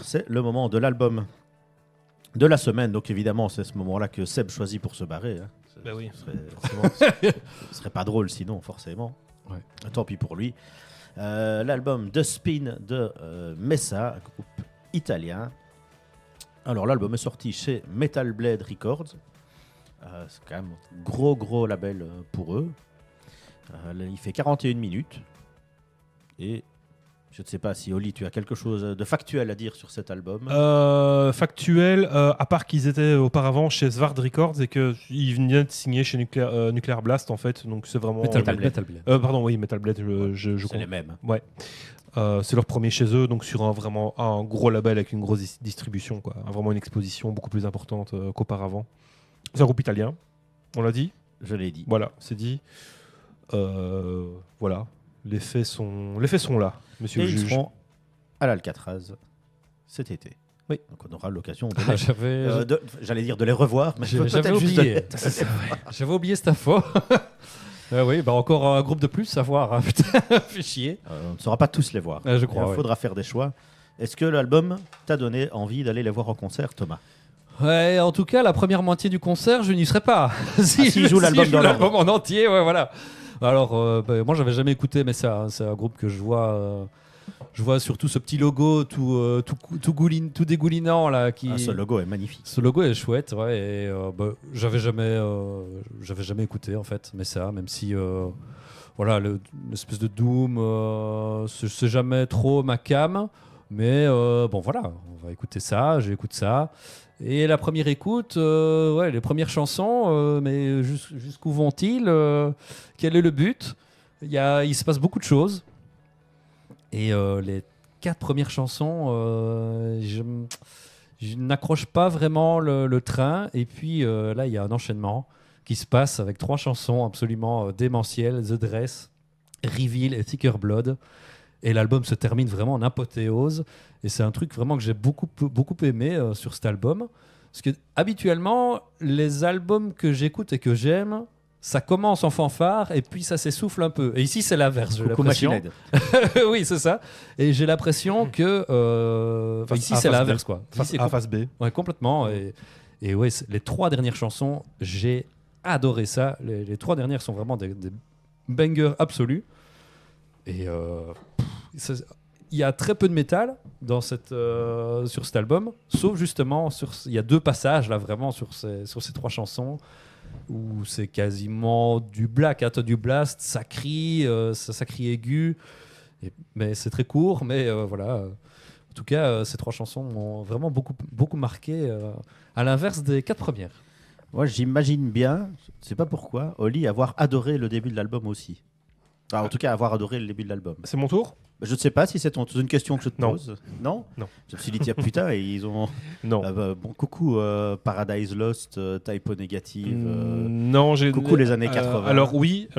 c'est le moment de l'album de la semaine. Donc évidemment, c'est ce moment-là que Seb choisit pour se barrer. Hein. Ben oui. Ce serait pas drôle sinon, forcément. Ouais. Tant pis pour lui. L'album The Spin de Messa, un groupe italien. Alors l'album est sorti chez Metal Blade Records. C'est quand même un gros label pour eux. Il fait 41 minutes. Et je ne sais pas si Oli, tu as quelque chose de factuel à dire sur cet album. Factuel, à part qu'ils étaient auparavant chez Svard Records et qu'ils venaient de signer chez Nuclear Blast en fait, donc c'est vraiment Metal Blade. pardon, oui, Metal Blade, je c'est les mêmes. Ouais. C'est leur premier chez eux, donc sur vraiment un gros label avec une grosse distribution, quoi. Vraiment une exposition beaucoup plus importante qu'auparavant. C'est un groupe italien, on l'a dit. Je l'ai dit. Voilà, c'est dit. Voilà, les faits sont là, monsieur Et le ils juge. seront à l'Alcatraz cet été. Oui. Donc on aura l'occasion de j'allais dire de les revoir, mais J'avais peut-être juste oublié. J'avais oublié cette info. Oui, bah encore un groupe de plus à voir. Hein. Putain, fait chier. on ne saura pas tous les voir. Je crois. Il faudra faire des choix. Est-ce que l'album t'a donné envie d'aller les voir en concert, Thomas? Ouais, en tout cas, la première moitié du concert, je n'y serai pas. S'il joue l'album dans l'album en entier, ouais, voilà. Alors, moi, j'avais jamais écouté, mais c'est un groupe que je vois. Je vois surtout ce petit logo tout dégoulinant là. Ce logo est magnifique. Ce logo est chouette, ouais. Et j'avais jamais écouté en fait, mais ça, même si voilà, l'espèce de doom, c'est jamais trop ma cam. Mais bon, voilà, on va écouter ça. J'écoute ça. Et la première écoute, les premières chansons, mais jusqu'où vont-ils quel est le but? Il se passe beaucoup de choses. Et les 4 premières chansons, je n'accroche pas vraiment le train. Et puis là, il y a un enchaînement qui se passe avec 3 chansons absolument démentielles. The Dress, Reveal et Thicker Blood. Et l'album se termine vraiment en apothéose. Et c'est un truc vraiment que j'ai beaucoup aimé sur cet album. Parce que habituellement, les albums que j'écoute et que j'aime, ça commence en fanfare et puis ça s'essouffle un peu. Et ici, c'est l'inverse, j'ai l'impression. Oui, c'est ça. Et j'ai l'impression que... ici, c'est l'inverse, quoi. Face A, face B. Ouais, complètement. Et ouais, les 3 dernières chansons, j'ai adoré ça. Les 3 dernières sont vraiment des bangers absolus. Et il y a très peu de métal sur cet album, sauf justement, il y a 2 passages là, vraiment sur ces 3 chansons où c'est quasiment du black, hein, du blast, ça crie aigu, mais c'est très court, mais voilà. En tout cas, ces 3 chansons m'ont vraiment beaucoup marqué, à l'inverse des 4 premières. Moi, j'imagine bien, je ne sais pas pourquoi, Oli avoir adoré le début de l'album aussi. Enfin, en tout cas, avoir adoré le début de l'album. C'est mon tour? Je ne sais pas si c'est une question que je te Non. pose. Non. Je me suis dit, tiens, putain, et ils ont... Non. Bon, coucou Paradise Lost, Typo Negative. Non, coucou les années 80. Alors oui,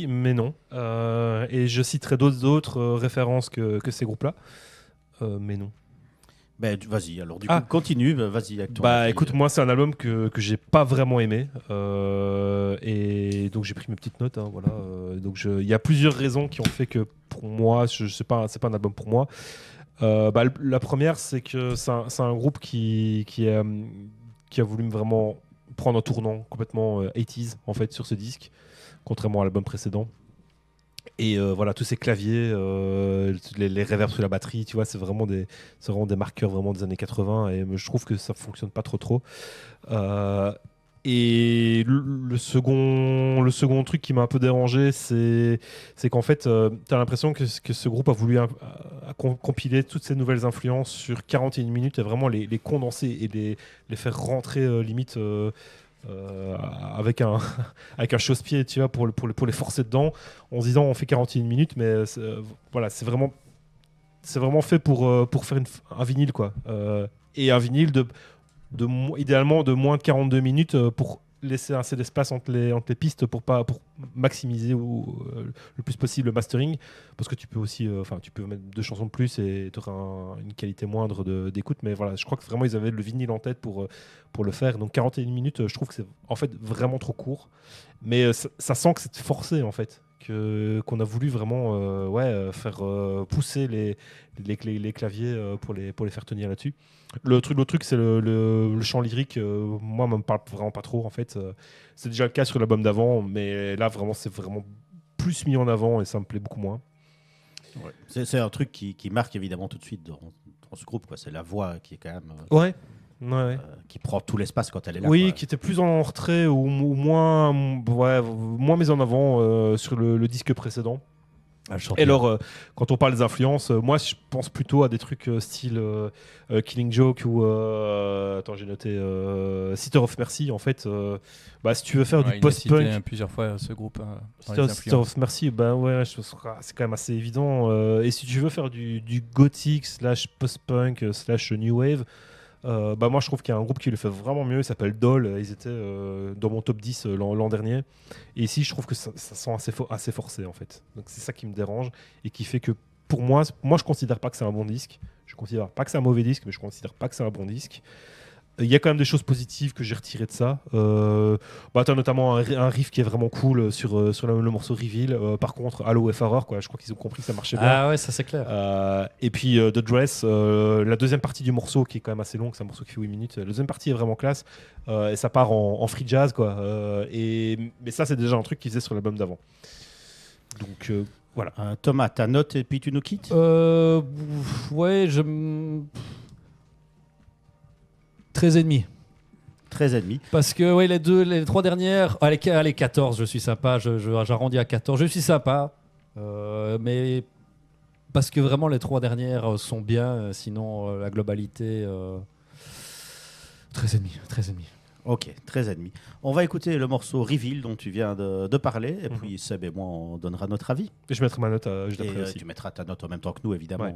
mais non. Et je citerai d'autres références que ces groupes-là. Mais non. Ben, vas-y, alors du coup, continue, vas-y. Avec ton avis. Écoute, moi, c'est un album que j'ai pas vraiment aimé. Et donc, j'ai pris mes petites notes. Hein, voilà. Donc, il y a plusieurs raisons qui ont fait que, pour moi, c'est pas un album pour moi. La première, c'est que c'est un groupe qui a voulu vraiment prendre un tournant complètement 80s, en fait, sur ce disque, contrairement à l'album précédent. Et voilà, tous ces claviers, les reverbs sur la batterie, tu vois, c'est vraiment des marqueurs vraiment des années 80 et je trouve que ça fonctionne pas trop. Et le second truc qui m'a un peu dérangé, c'est qu'en fait, tu as l'impression que ce groupe a voulu compiler toutes ces nouvelles influences sur 41 minutes et vraiment les condenser et les faire rentrer limite... avec un chausse-pied, tu vois, pour les forcer dedans, en se disant on fait 41 minutes, mais voilà, c'est vraiment fait pour faire un vinyle, quoi. Et un vinyle idéalement de moins de 42 minutes pour laisser assez d'espace entre les pistes pour maximiser le plus possible le mastering, parce que tu peux aussi tu peux mettre 2 chansons de plus et tu auras une qualité moindre d'écoute, mais voilà, je crois que vraiment ils avaient le vinyle en tête pour le faire. Donc 41 minutes, je trouve que c'est en fait vraiment trop court, mais ça sent que c'est forcé, en fait, qu'on a voulu vraiment faire pousser les claviers pour les faire tenir là-dessus. L'autre truc, c'est le chant lyrique. Moi, me parle vraiment pas trop en fait. C'est déjà le cas sur l'album d'avant, mais là vraiment, c'est vraiment plus mis en avant et ça me plaît beaucoup moins. Ouais. C'est un truc qui marque évidemment tout de suite dans ce groupe, quoi. C'est la voix qui est quand même Ouais. qui prend tout l'espace quand elle est là. Oui, quoi. qui était plus en retrait ou moins mis en avant sur le disque précédent. Et alors, quand on parle des influences, moi je pense plutôt à des trucs style Killing Joke ou attends, j'ai noté Sister of Mercy. En fait, si tu veux faire du Il a post-punk, cité plusieurs fois ce groupe. Sister of Mercy, c'est quand même assez évident. Et si tu veux faire du gothic / post-punk / new wave, moi je trouve qu'il y a un groupe qui le fait vraiment mieux, il s'appelle Doll. Ils étaient dans mon top 10 l'an dernier, et ici je trouve que ça sent assez forcé en fait, donc c'est ça qui me dérange et qui fait que pour moi je considère pas que c'est un bon disque, je considère pas que c'est un mauvais disque, mais je considère pas que c'est un bon disque. Il y a quand même des choses positives que j'ai retirées de ça. Tu as notamment un riff qui est vraiment cool sur le morceau Reveal. Par contre, Halo F Horror, quoi, je crois qu'ils ont compris que ça marchait bien. Ah ouais, ça c'est clair. Et puis The Dress, la deuxième partie du morceau qui est quand même assez longue, c'est un morceau qui fait 8 minutes. La deuxième partie est vraiment classe et ça part en free jazz, quoi. Mais ça, c'est déjà un truc qu'ils faisaient sur l'album d'avant. Donc voilà. Thomas, ta note et puis tu nous quittes. Ouais, 13,5. 13,5. Parce que ouais, les 3 dernières, allez 14, je suis sympa, j'arrondis à 14, je suis sympa, mais parce que vraiment les 3 dernières sont bien, sinon la globalité, 13,5. Ok, 13,5. On va écouter le morceau Reveal dont tu viens de parler, et puis Seb et moi on donnera notre avis. Et je mettrai ma note juste Et après aussi. tu mettras ta note en même temps que nous, évidemment. Ouais.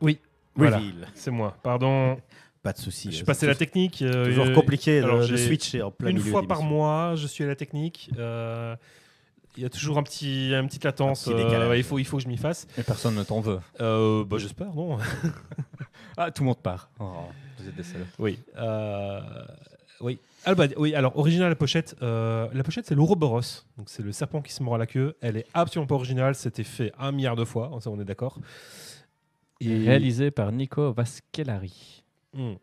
Oui, voilà, Reveal. c'est moi. Pardon, Pas de souci. je suis c'est passé à la technique. toujours compliqué alors, de j'ai switcher en plein une milieu fois par d'émission. mois, je suis à la technique. Il y a toujours une petite latence. Un petit décalage. Ouais, il faut que je m'y fasse. Et personne ne t'en veut. J'espère, non. Ah, tout le monde part. Oh, vous êtes des salauds. Oui. Oui. Ah, bah, oui. Alors, original la pochette, c'est l'Ouroboros. Donc, c'est le serpent qui se mord à la queue. Elle est absolument pas originale. C'était fait 1 milliard de fois. Ça, on est d'accord. Réalisé par Nico Vascellari. Hmm.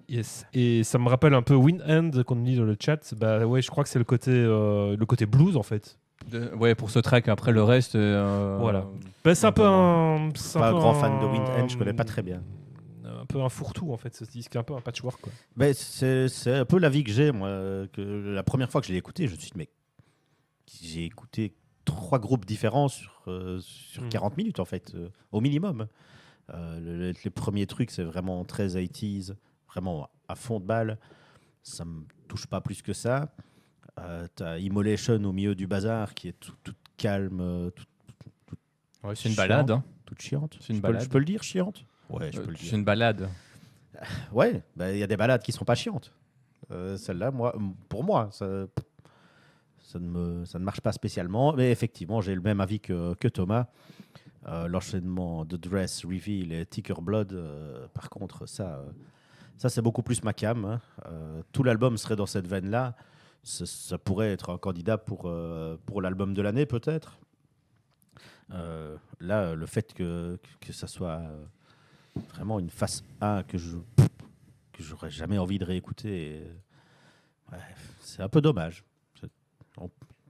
Yes. Et ça me rappelle un peu Wind End qu'on dit dans le chat. Bah ouais, je crois que c'est le côté blues en fait. Ouais, pour ce track, après le reste. Voilà. Bah, c'est un peu un. Je suis pas un grand fan de Wind End, je connais pas très bien. Un peu un fourre-tout en fait, ce disque, un peu un patchwork quoi. Ben, c'est un peu l'avis que j'ai, moi. Que la première fois que je l'ai écouté, je me suis dit, mais j'ai écouté 3 groupes différents sur 40 minutes, en fait, au minimum. Les premiers trucs, c'est vraiment très 80s, vraiment à fond de balle. Ça me touche pas plus que ça. T'as Immolation au milieu du bazar, qui est toute calme, Ouais, c'est une chiante. balade. Hein. toute chiante. C'est une Je peux- balade. Je peux le dire, chiante? Ouais, je peux le C'est dire. une balade. Ouais, il y a des balades qui sont pas chiantes. Celle-là, pour moi, ça ne marche pas spécialement. Mais effectivement, j'ai le même avis que Thomas. L'enchaînement de Dress, Reveal et Thicker Blood, par contre, ça c'est beaucoup plus ma cam. Hein. Tout l'album serait dans cette veine-là. Ça pourrait être un candidat pour l'album de l'année, peut-être. Là, le fait que ça soit vraiment une face A que j'aurais jamais envie de réécouter, ouais, c'est un peu dommage.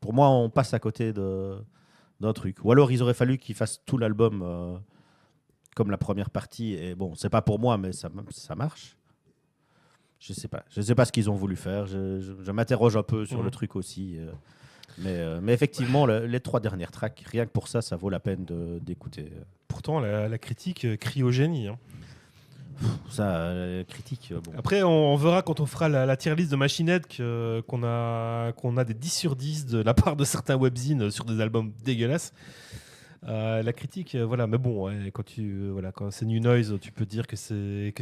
Pour moi, on passe à côté d'un truc. Ou alors, ils auraient fallu qu'ils fassent tout l'album comme la première partie. Et bon, c'est pas pour moi, mais ça marche. Je sais pas ce qu'ils ont voulu faire. Je m'interroge un peu sur le truc aussi. Mais effectivement, les 3 dernières tracks, rien que pour ça, ça vaut la peine d'écouter. Pourtant, la critique crie au génie. Hein. Ça, critique. Bon. Après, on verra quand on fera la tier list de Machine Head qu'on a des 10 sur 10 de la part de certains webzines sur des albums dégueulasses. La critique, voilà. Mais bon, ouais, quand c'est New Noise, tu peux dire que c'est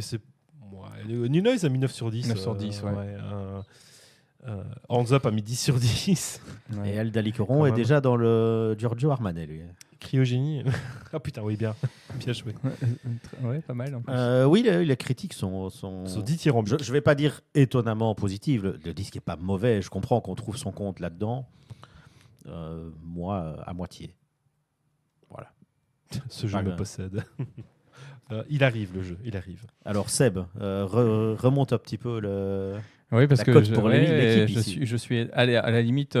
ouais, New Noise a mis 9 sur 10. 9 sur 10, ouais. Hands Up a mis 10 sur 10. Et Al Dalicoron Quand est même. déjà dans le Giorgio Armane, lui. Cryogénie. Ah putain, oui, bien. Bien joué. Ouais, pas mal. En plus. Oui, les critiques sont Sur 10 tiers en je ne vais pas dire étonnamment positives. Le disque n'est pas mauvais. Je comprends qu'on trouve son compte là-dedans. Moi, à moitié. Voilà. Ce jeu Ah, me ben. possède. Il arrive, le jeu. Il arrive. Alors, Seb, remonte un petit peu le. Oui, parce La que cote pour l'équipe je ici. suis allez, à la limite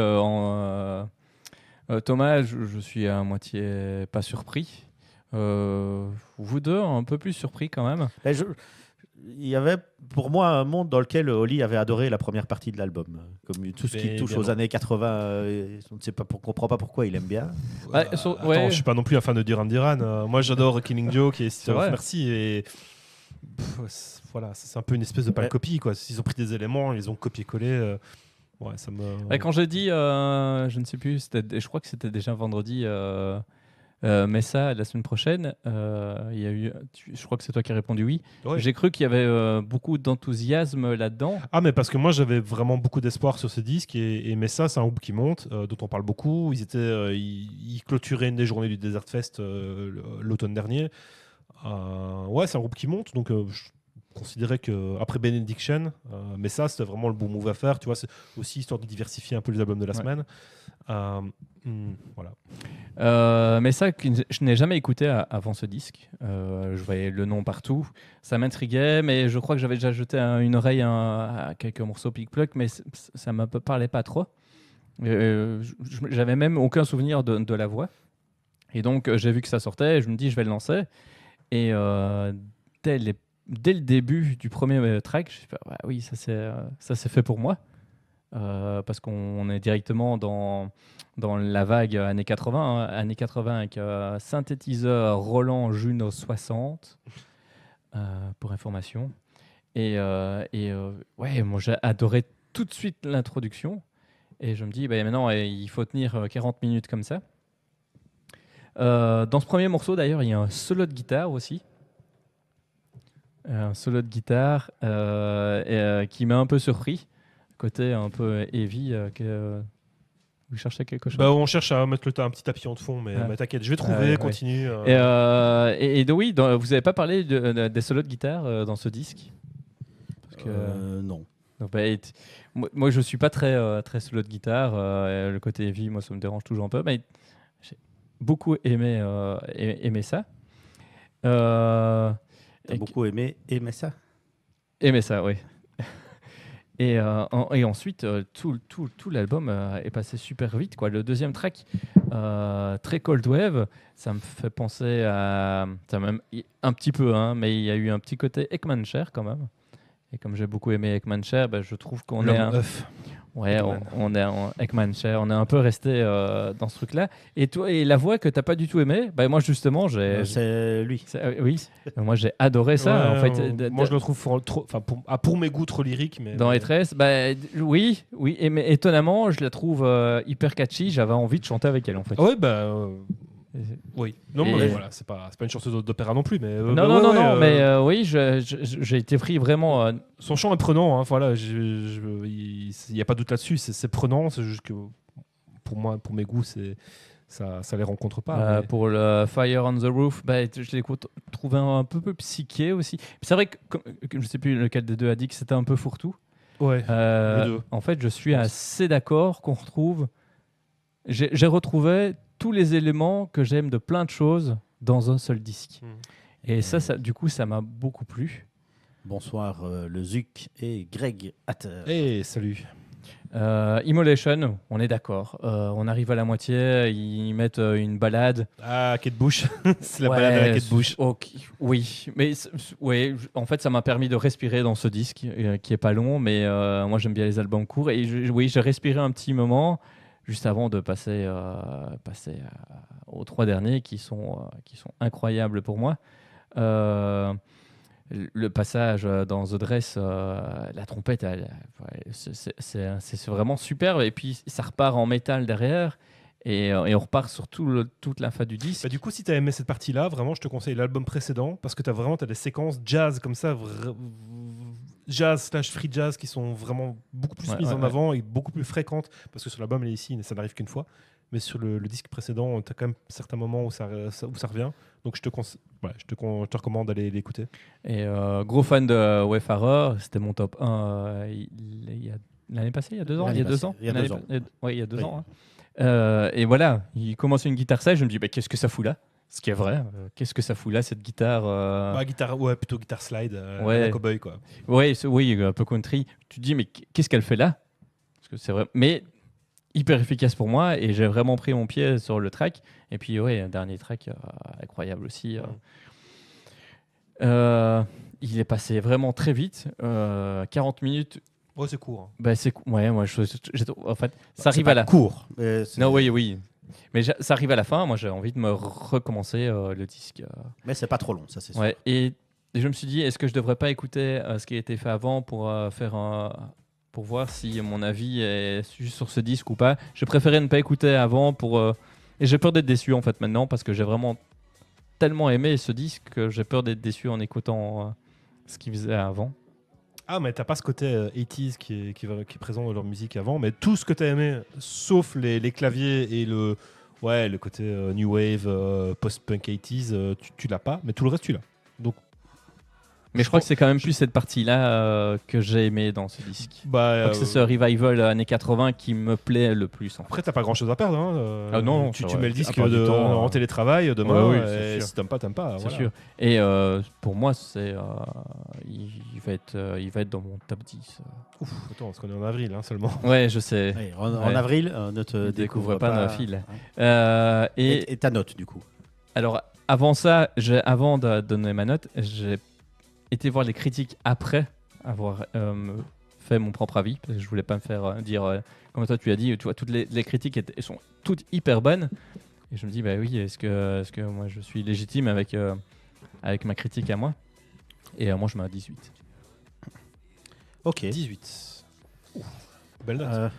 Thomas, je suis à moitié pas surpris. Vous deux, un peu plus surpris quand même. Ben, il y avait pour moi un monde dans lequel Oli avait adoré la première partie de l'album. Comme tout ce qui Mais touche bien aux non. années 80, on ne sait pas, comprend pas pourquoi il aime bien. Ouais, Attends, ouais. je suis pas non plus un fan de Duran Duran. Moi, j'adore Killing Joke et Sister of vrai. Mercy. Et voilà, c'est un peu une espèce de pâle Ouais. copie. Quoi. Ils ont pris des éléments, ils ont copié-collé. Ouais, ça me. Ouais, quand j'ai dit, je ne sais plus, je crois que c'était déjà vendredi, mais ça, la semaine prochaine, il y a eu, je crois que c'est toi qui as répondu oui. Ouais. J'ai cru qu'il y avait beaucoup d'enthousiasme là-dedans. Ah, mais parce que moi, j'avais vraiment beaucoup d'espoir sur ce disque. Et Messa, c'est un groupe qui monte, dont on parle beaucoup. Ils clôturaient une des journées du Desert Fest l'automne dernier. Ouais, c'est un groupe qui monte. Donc, je considérais qu'après Benediction, Messa, c'était vraiment le bon move à faire. Tu vois, c'est aussi histoire de diversifier un peu les albums de la Ouais. semaine. Voilà. Mais ça, je n'ai jamais écouté avant ce disque. Je voyais le nom partout. Ça m'intriguait, mais je crois que j'avais déjà jeté une oreille à quelques morceaux Pick-Pluck, mais ça ne me parlait pas trop. J'avais même aucun souvenir de la voix. Et donc, j'ai vu que ça sortait, je me dis, je vais le lancer. Et dès le début du premier track, je me suis dit, ouais, oui, ça c'est fait pour moi. Parce qu'on est directement dans la vague années 80, années 80 avec synthétiseur Roland Juno 60, pour information. Et ouais, moi j'ai adoré tout de suite l'introduction. Et je me dis, bah, maintenant il faut tenir 40 minutes comme ça. Dans ce premier morceau d'ailleurs, il y a un solo de guitare aussi. Un solo de guitare qui m'a un peu surpris. Côté un peu heavy. Vous cherchez quelque chose? Bah, on cherche à mettre un petit tapis en fond, mais, Ah. mais t'inquiète, je vais trouver, Ouais. continue. Et donc, oui, vous n'avez pas parlé des solos de guitare dans ce disque? Parce que, Non. donc, moi, je suis pas très solo de guitare. Le côté heavy, moi, ça me dérange toujours un peu. Mais j'ai beaucoup aimé ça. T'as beaucoup aimé ça? Aimé ça, oui. Et ensuite, tout l'album est passé super vite, quoi. Le deuxième track, très Cold Wave, ça me fait penser à... Ça même, un petit peu, hein, mais il y a eu un petit côté Ekman-Cher quand même. Et comme j'ai beaucoup aimé Ekman-Cher, je trouve qu'on est... Ouais, Ekman. on est en Ekman-Cher, on est un peu resté dans ce truc-là. Et toi, et la voix que t'as pas du tout aimée, moi justement, C'est lui. oui, moi j'ai adoré ça. Ouais, en fait, moi, je le trouve trop, pour mes goûts trop lyrique. Mais, dans mais- E13, oui, mais étonnamment, je la trouve hyper catchy. J'avais envie de chanter avec elle en fait. Ouais, Et- oui. Non, Et- mais voilà, c'est pas une chanteuse d'opéra non plus. Mais, non, mais oui, j'ai été pris vraiment. Son chant est prenant, hein, voilà, il n'y a pas de doute là-dessus, c'est prenant, c'est juste que pour moi, pour mes goûts, ça les rencontre pas. Mais- Pour le Fire on the Roof, je l'ai trouvé un peu psyché aussi. C'est vrai que je sais plus lequel des deux a dit que c'était un peu fourre-tout. Ouais, les deux. En fait, je suis assez d'accord qu'on retrouve. J'ai retrouvé tous les éléments que j'aime de plein de choses dans un seul disque. Et ça, du coup, ça m'a beaucoup plu. Bonsoir le Zuc et Greg Hatter. Hey, salut. Immolation, on est d'accord. On arrive à la moitié, ils mettent une balade. Ah, Kate Bush, c'est la Ouais, balade à la Kate Bush. Oui, mais en fait, ça m'a permis de respirer dans ce disque qui est pas long, mais moi j'aime bien les albums courts. Et j'ai respiré un petit moment juste avant de passer aux trois derniers qui sont incroyables pour moi. Le passage dans The Dress, la trompette, c'est vraiment super. Et puis ça repart en métal derrière. Et on repart sur toute la fin du disque. Bah, du coup, si tu as aimé cette partie-là, vraiment, je te conseille l'album précédent parce que tu as des séquences jazz comme ça, jazz/free jazz qui sont vraiment beaucoup plus mises en avant et beaucoup plus fréquentes parce que sur l'album, elle est ici, ça n'arrive qu'une fois. Mais sur le disque précédent, tu as quand même certains moments où ça revient. Donc je te recommande d'aller l'écouter. Et gros fan de Wayfarer, c'était mon top 1 l'année passée, il y a 2 ans. Il y a 2 ans. Oui, il y a 2 ans. Et voilà, il commence une guitare sèche, je me dis qu'est-ce que ça fout là? Ce qui est vrai, qu'est-ce que ça fout là, cette guitare Plutôt guitare slide, Ouais. à la cowboy quoi. Oui, un peu country. Tu te dis, mais qu'est-ce qu'elle fait là? Parce que c'est vrai, mais hyper efficace pour moi, et j'ai vraiment pris mon pied sur le track. Et puis, un dernier track incroyable aussi. Il est passé vraiment très vite, 40 minutes. Ouais, c'est court. Moi, en fait, ça arrive à la court. Non, oui. Mais ça arrive à la fin. Moi, j'ai envie de me recommencer le disque. Mais c'est pas trop long, ça c'est sûr. Ouais, et je me suis dit, est-ce que je devrais pas écouter ce qui a été fait avant pour pour voir si mon avis est juste sur ce disque ou pas. J'ai préféré ne pas écouter avant et j'ai peur d'être déçu en fait maintenant parce que j'ai vraiment tellement aimé ce disque que j'ai peur d'être déçu en écoutant ce qu'ils faisaient avant. Ah, mais t'as pas ce côté 80s qui est présent dans leur musique avant, mais tout ce que t'as aimé, sauf les claviers et le côté new wave, post-punk 80s, tu l'as pas, mais tout le reste tu l'as. Donc, Mais je crois que c'est quand même plus cette partie-là que j'ai aimé dans ce disque. Je crois que c'est ce revival années 80 qui me plaît le plus. En fait. Après, t'as pas grand chose à perdre. Hein. Ah non, tu c'est mets vrai. le disque À part du temps, en télétravail demain. Ouais, oui, et c'est sûr. si t'aimes pas, t'aimes pas. C'est voilà. sûr. Et pour moi, il va être dans mon top 10. Ouf, attends, parce qu'on est en avril seulement. Ouais, je sais. Ouais, en avril, ne te Ne découvre pas nos fils. Hein. Et Et ta note du coup. alors, avant ça, avant de donner ma note, j'ai été voir les critiques après avoir fait mon propre avis, parce que je voulais pas me faire dire, comme toi tu as dit, tu vois, toutes les critiques elles sont toutes hyper bonnes. Et je me dis, bah oui, est-ce que moi je suis légitime avec ma critique à moi? Et moi je mets à 18. Ok. 18. Ouf, belle note.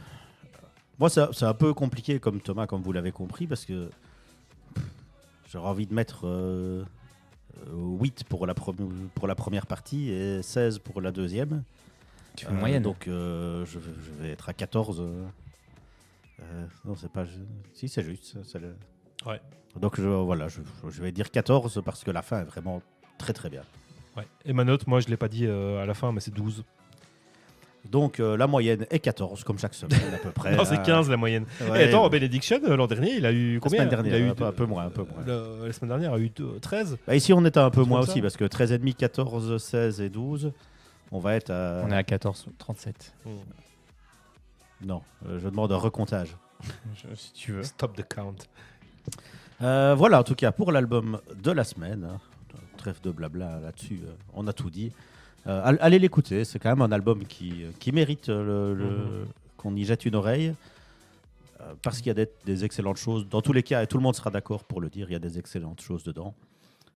Moi, c'est un peu compliqué comme Thomas, comme vous l'avez compris, parce que j'aurais envie de mettre 8 pour la première partie et 16 pour la deuxième. Tu fais une moyenne. Donc je vais être à 14. Non, c'est pas. Si, c'est juste. C'est le... Ouais. Donc je vais dire 14 parce que la fin est vraiment très très bien. Ouais. Et ma note, moi, je l'ai pas dit à la fin, mais c'est 12. Donc la moyenne est 14, comme chaque semaine à peu près. Non, c'est 15 la moyenne. Ouais, Et attends, ouais. Benediction, l'an dernier, il a eu La combien? semaine dernière, il a eu un peu moins. La semaine dernière, il a eu 13. Bah, ici, on était un peu Comme moins ça. aussi, parce que 13,5, 14, 16 et 12, on va être à... On est à 14, 37. Non, je demande un recomptage. Si tu veux. Stop the count. Voilà, en tout cas, pour l'album de la semaine, hein, trêve de blabla là-dessus, on a tout dit. Allez l'écouter, c'est quand même un album qui mérite qu'on y jette une oreille, parce qu'il y a des excellentes choses. Dans tous les cas, et tout le monde sera d'accord pour le dire, il y a des excellentes choses dedans.